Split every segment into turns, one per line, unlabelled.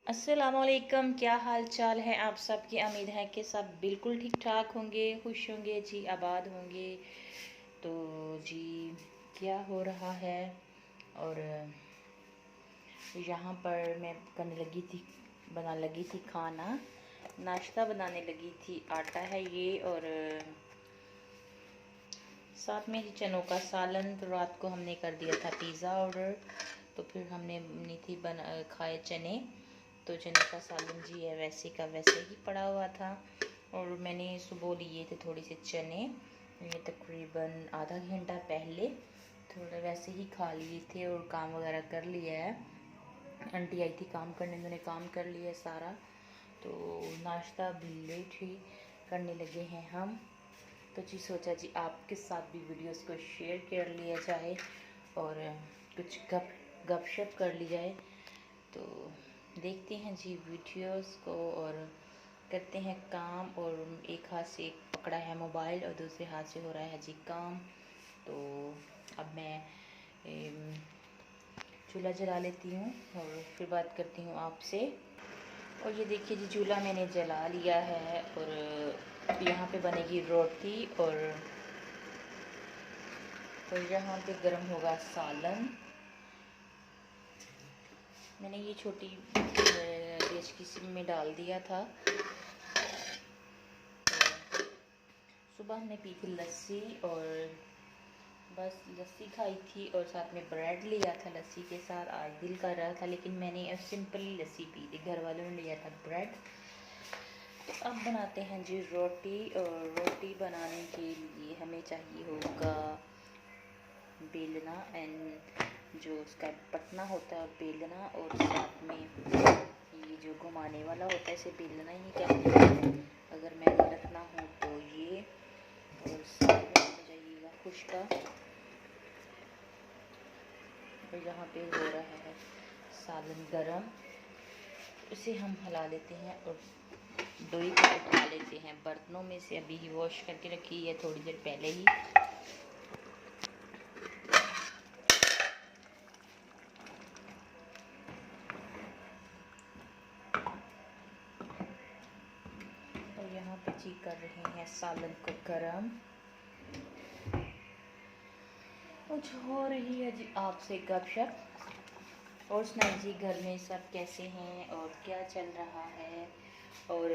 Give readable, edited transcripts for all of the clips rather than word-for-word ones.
अस्सलामुअलैकुम, क्या हाल चाल है आप सबकी। उम्मीद है कि सब बिल्कुल ठीक ठाक होंगे, खुश होंगे जी, आबाद होंगे। तो जी क्या हो रहा है। और यहाँ पर मैं बनाने लगी थी खाना, नाश्ता बनाने लगी थी। आटा है ये, और साथ में चनों का सालन। तो रात को हमने कर दिया था पिज़्ज़ा ऑर्डर, तो फिर हमने नहीं थी खाए चने। तो चने का सालन जी है वैसे का वैसे ही पड़ा हुआ था। और मैंने सुबह लिए थे थोड़े से चने, ये तकरीबन आधा घंटा पहले थोड़ा वैसे ही खा लिए थे और काम वगैरह कर लिया है। आंटी आई थी काम करने, उन्होंने काम कर लिया है सारा। तो नाश्ता भी लेट ही करने लगे हैं हम। तो जी सोचा जी आपके साथ भी वीडियोस को शेयर कर लिया जाए और कुछ गपशप कर ली जाए। तो देखते हैं जी वीडियोस को और करते हैं काम। और एक हाथ से पकड़ा है मोबाइल और दूसरे हाथ से हो रहा है जी काम। तो अब मैं चूल्हा जला लेती हूँ और फिर बात करती हूँ आपसे। और ये देखिए जी चूल्हा मैंने जला लिया है और यहाँ पे बनेगी रोटी और यहाँ पे गर्म होगा सालन। मैंने ये छोटी गैस की सिम में डाल दिया था। सुबह हमने पी थी लस्सी और बस लस्सी खाई थी और साथ में ब्रेड लिया था लस्सी के साथ। आज दिल कर रहा था लेकिन मैंने सिंपली लस्सी पी थी, घर वालों ने लिया था ब्रेड। तो अब बनाते हैं जी रोटी। और रोटी बनाने के लिए हमें चाहिए होगा बेलना एंड जो उसका पटना होता है बेलना, और साथ में ये जो घुमाने वाला होता है इसे बेलना ही कहते हैं। अगर मैंने रखना हो तो ये, और साथ में हो जाइएगा खुश्का। और यहाँ पे हो रहा है सालन गरम, इसे हम हिला लेते हैं और दोई को उठा लेते हैं बर्तनों में से। अभी ही वॉश करके रखी है थोड़ी देर पहले ही। और यहाँ पे जी कर रहे हैं सालन को गरम। कुछ हो रही है जी आपसे गपशप। और सुनाइए जी घर में सब कैसे हैं और क्या चल रहा है। और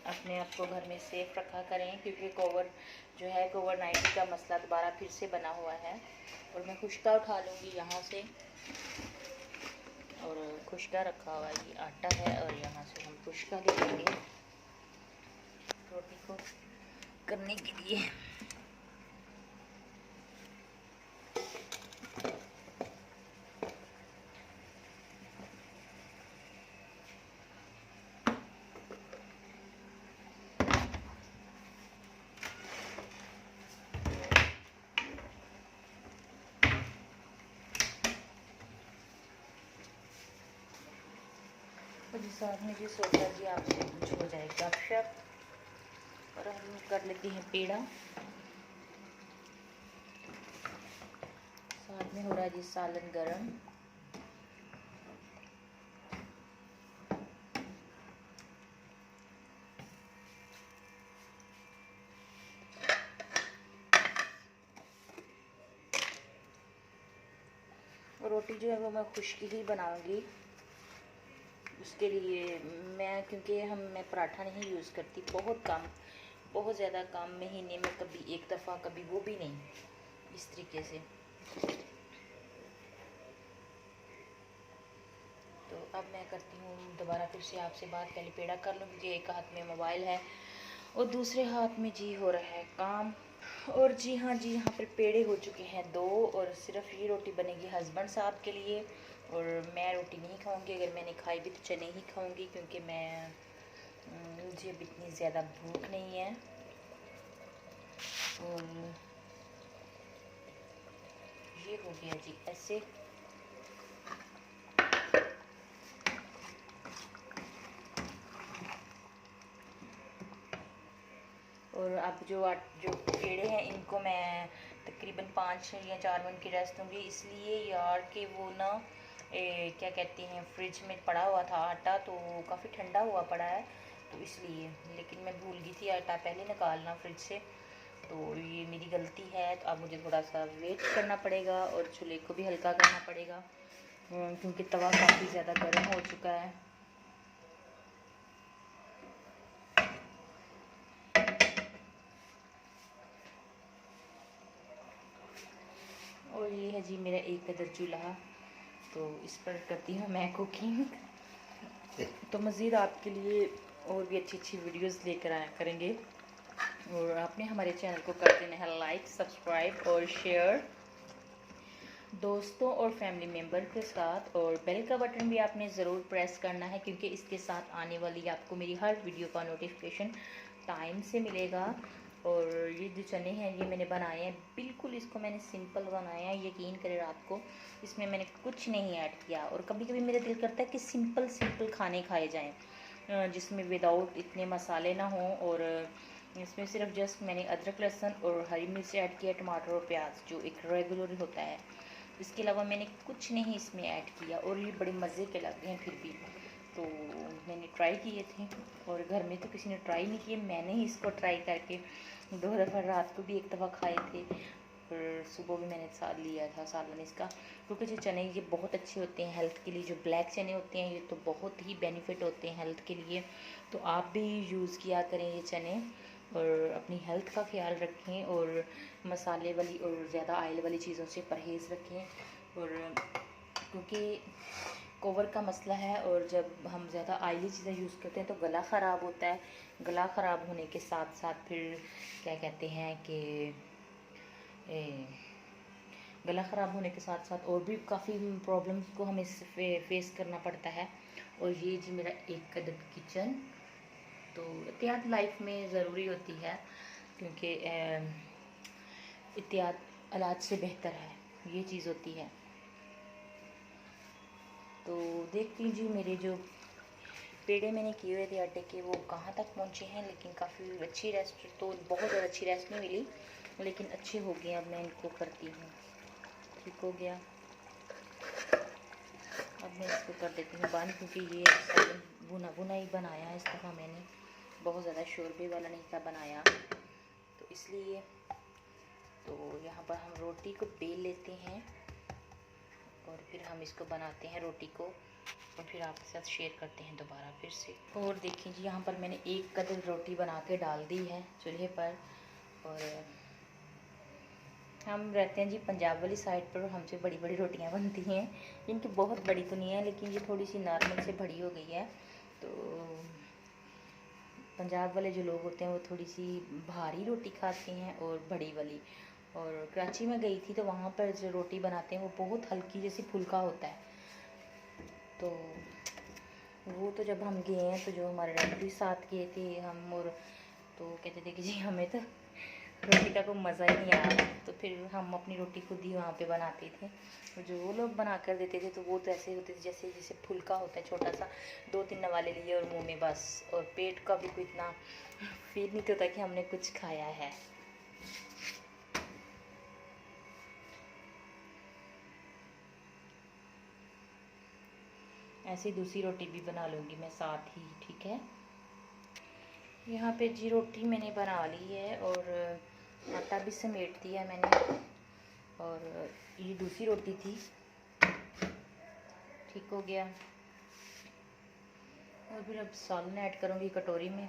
अपने आप को घर में सेफ रखा करें, क्योंकि कोविड-19 का मसला दोबारा फिर से बना हुआ है। और मैं खुश्का उठा लूँगी यहाँ से, और खुश्का रखा हुआ ये आटा है और यहाँ से हम खुश्का ले लेंगे रोटी को करने के लिए। तो जी साथ में जी सोचा जी आपसे कुछ हो जाए गपशप। और हम कर लेते हैं पेड़ा। साथ में हो रहा है जी सालन गरम। रोटी जो है वो मैं खुश्की ही बनाऊंगी। उसके लिए मैं पराठा नहीं यूज़ करती, बहुत कम, बहुत ज़्यादा कम, महीने में कभी एक दफ़ा, कभी वो भी नहीं, इस तरीके से। तो अब मैं करती हूँ दोबारा फिर से आपसे बात। पहले पेड़ा कर लूँ क्योंकि एक हाथ में मोबाइल है और दूसरे हाथ में जी हो रहा है काम। और जी हाँ जी, यहाँ पर पेड़े हो चुके हैं 2 और सिर्फ ये रोटी बनेगी हस्बैंड साहब के लिए। और मैं रोटी नहीं खाऊंगी, अगर मैंने खाई भी तो चने ही खाऊंगी, क्योंकि मुझे अब इतनी ज़्यादा भूख नहीं है। और ये हो गया जी ऐसे। और अब जो पेड़े हैं इनको मैं तकरीबन 5 या 4 मिनट की रेस्ट दूँगी, इसलिए यार कि वो ना क्या कहते हैं, फ्रिज में पड़ा हुआ था आटा, तो काफ़ी ठंडा हुआ पड़ा है, तो इसलिए। लेकिन मैं भूल गई थी आटा पहले निकालना फ्रिज से, तो ये मेरी गलती है। तो अब मुझे थोड़ा सा वेट करना पड़ेगा और चूल्हे को भी हल्का करना पड़ेगा, क्योंकि तवा काफ़ी ज़्यादा गर्म हो चुका है। और ये है जी मेरा एक कदर चूल्हा, तो इस पर करती हूँ मैं कुकिंग। तो मज़ीद आपके लिए और भी अच्छी अच्छी वीडियोस लेकर आया करेंगे, और आपने हमारे चैनल को कर देना है लाइक, सब्सक्राइब और शेयर दोस्तों और फैमिली मेम्बर के साथ। और बेल का बटन भी आपने ज़रूर प्रेस करना है, क्योंकि इसके साथ आने वाली आपको मेरी हर वीडियो का नोटिफिकेशन टाइम से मिलेगा। और ये जो चने हैं ये मैंने बनाए हैं, बिल्कुल इसको मैंने सिंपल बनाया है, यकीन करें रात को इसमें मैंने कुछ नहीं ऐड किया। और कभी कभी मेरा दिल करता है कि सिंपल सिंपल खाने खाए जाएं, जिसमें विदाउट इतने मसाले ना हों, और इसमें सिर्फ जस्ट मैंने अदरक, लहसुन और हरी मिर्च ऐड किया, टमाटर और प्याज जो एक रेगुलर होता है। इसके अलावा मैंने कुछ नहीं इसमें ऐड किया, और ये बड़े मज़े के लग रहे हैं फिर भी। तो मैंने ट्राई किए थे, और घर में तो किसी ने ट्राई नहीं किए, मैंने ही इसको ट्राई करके 2 दफ़ा रात को भी 1 दफ़ा खाए थे, और सुबह भी मैंने साथ लिया था सालन इसका। क्योंकि जो चने ये बहुत अच्छे होते हैं हेल्थ के लिए, जो ब्लैक चने होते हैं ये तो बहुत ही बेनिफिट होते हैं हेल्थ के लिए। तो आप भी यूज़ किया करें ये चने, और अपनी हेल्थ का ख्याल रखें, और मसाले वाली और ज़्यादा ऑयल वाली चीज़ों से परहेज़ रखें। और क्योंकि कोवर का मसला है, और जब हम ज़्यादा ऑयली चीज़ें यूज़ करते हैं तो गला ख़राब होता है। गला ख़राब होने के साथ साथ फिर क्या कहते हैं कि गला ख़राब होने के साथ साथ और भी काफ़ी प्रॉब्लम्स को हमें फेस करना पड़ता है। और ये जी मेरा एक कदम किचन, तो एहतियात लाइफ में ज़रूरी होती है, क्योंकि एहतियात इलाज से बेहतर है, ये चीज़ होती है। तो देखती लीजिए मेरे जो पेड़े मैंने किए हुए थे आटे के वो कहाँ तक पहुँचे हैं, लेकिन काफ़ी अच्छी रेस्ट, तो बहुत ज़्यादा अच्छी रेस्ट नहीं मिली, लेकिन अच्छे हो गए। अब मैं इनको करती हूँ, ठीक हो गया। अब मैं इसको कर देती हूँ बंद, क्योंकि ये भुना भुना ही बनाया है इस दफ़ा मैंने, बहुत ज़्यादा शोरबे वाला नहीं था बनाया, तो इसलिए। तो यहाँ पर हम रोटी को बेल लेते हैं, और फिर हम इसको बनाते हैं रोटी को, और फिर आपके साथ शेयर करते हैं दोबारा फिर से। और देखिए जी यहाँ पर मैंने एक कदर रोटी बना के डाल दी है चूल्हे पर। और हम रहते हैं जी पंजाब वाली साइड पर, और हमसे बड़ी बड़ी रोटियाँ बनती हैं। इनकी बहुत बड़ी तो नहीं है, लेकिन ये थोड़ी सी नॉर्मल से बड़ी हो गई है। तो पंजाब वाले जो लोग होते हैं वो थोड़ी सी भारी रोटी खाते हैं और बड़ी वाली। और कराची में गई थी तो वहाँ पर जो रोटी बनाते हैं वो बहुत हल्की जैसी फुल्का होता है। तो वो तो जब हम गए हैं तो जो हमारे रिलेटिव साथ गए थे हम, और तो कहते थे कि जी हमें तो रोटी का कोई मज़ा ही नहीं आ रहा। तो फिर हम अपनी रोटी खुद ही वहाँ पे बनाते थे, और जो वो लोग बना कर देते थे तो वो तो ऐसे होते थे जैसे जैसे फुल्का होता है छोटा सा, 2-3 नवाले लिए और मुंह में बस, और पेट का भी कोई इतना फील नहीं होता कि हमने कुछ खाया है। ऐसी दूसरी रोटी भी बना लूँगी मैं साथ ही, ठीक है। यहाँ पे जी रोटी मैंने बना ली है, और आटा भी समेट दिया मैंने, और ये दूसरी रोटी थी, ठीक हो गया। और फिर अब सालन ऐड करूँगी कटोरी में।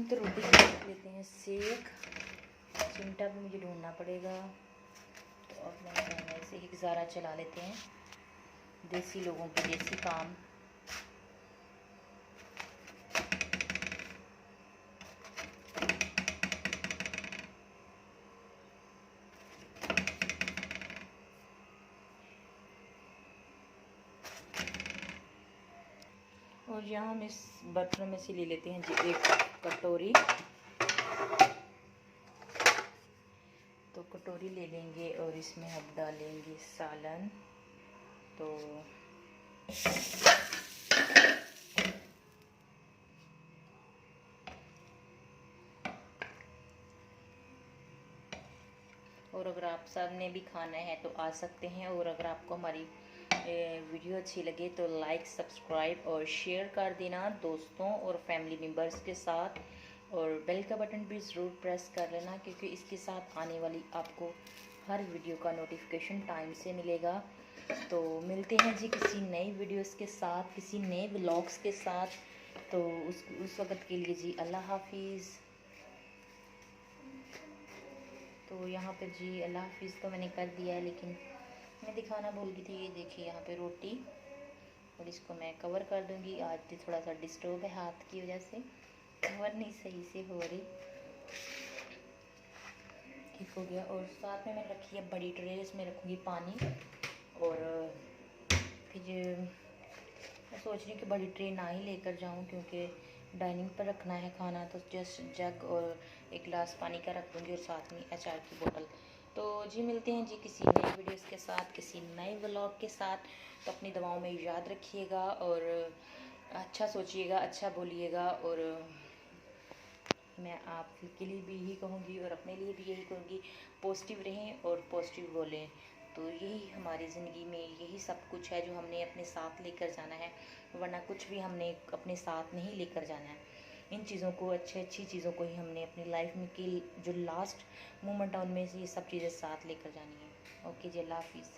तो रोटी लेते हैं सेक, चिमटा भी मुझे ढूंढना पड़ेगा। तो अब मैं ऐसे ही गुजारा चला लेते हैं, देसी लोगों के देसी काम। अब यहाँ हम इस बर्तन में से ले लेते हैं जी एक कटोरी। तो कटोरी ले लेंगे और इसमें हम डालेंगे सालन। तो और अगर आप सब ने भी खाना है तो आ सकते हैं। और अगर आपको हमारी वीडियो अच्छी लगे तो लाइक, सब्सक्राइब और शेयर कर देना दोस्तों और फैमिली मेम्बर्स के साथ। और बेल का बटन भी ज़रूर प्रेस कर लेना, क्योंकि इसके साथ आने वाली आपको हर वीडियो का नोटिफिकेशन टाइम से मिलेगा। तो मिलते हैं जी किसी नई वीडियोस के साथ, किसी नए व्लॉग्स के साथ। तो उस वक़्त के लिए जी अल्लाह हाफिज़। तो यहाँ पे जी अल्लाह हाफिज़ तो मैंने कर दिया है, लेकिन मैं दिखाना भूल गई थी। ये देखिए यहाँ पे रोटी, और इसको मैं कवर कर दूँगी। आज भी थोड़ा सा डिस्टर्ब है हाथ की वजह से, कवर नहीं सही से हो रही। ठीक हो गया। और साथ में मैंने रखी है बड़ी ट्रे, इसमें रखूँगी पानी। और फिर मैं सोच रही हूँ कि बड़ी ट्रे ना ही लेकर जाऊँ, क्योंकि डाइनिंग पर रखना है खाना। तो जस्ट जग और एक गिलास पानी का रख दूँगी, और साथ में अचार की बोतल। तो जी मिलते हैं जी किसी नई वीडियोस के साथ, किसी नए व्लॉग के साथ। तो अपनी दवाओं में याद रखिएगा, और अच्छा सोचिएगा, अच्छा बोलिएगा। और मैं आपके लिए भी यही कहूँगी और अपने लिए भी यही कहूँगी, पॉजिटिव रहें और पॉजिटिव बोलें। तो यही हमारी ज़िंदगी में यही सब कुछ है जो हमने अपने साथ लेकर जाना है, वरना कुछ भी हमने अपने साथ नहीं लेकर जाना है। इन चीज़ों को, अच्छी चीज़ों को ही हमने अपनी लाइफ में की जो लास्ट मोमेंट है उनमें से ये सब चीज़ें साथ लेकर जानी है। ओके जी, अल्लाह हाफिज़।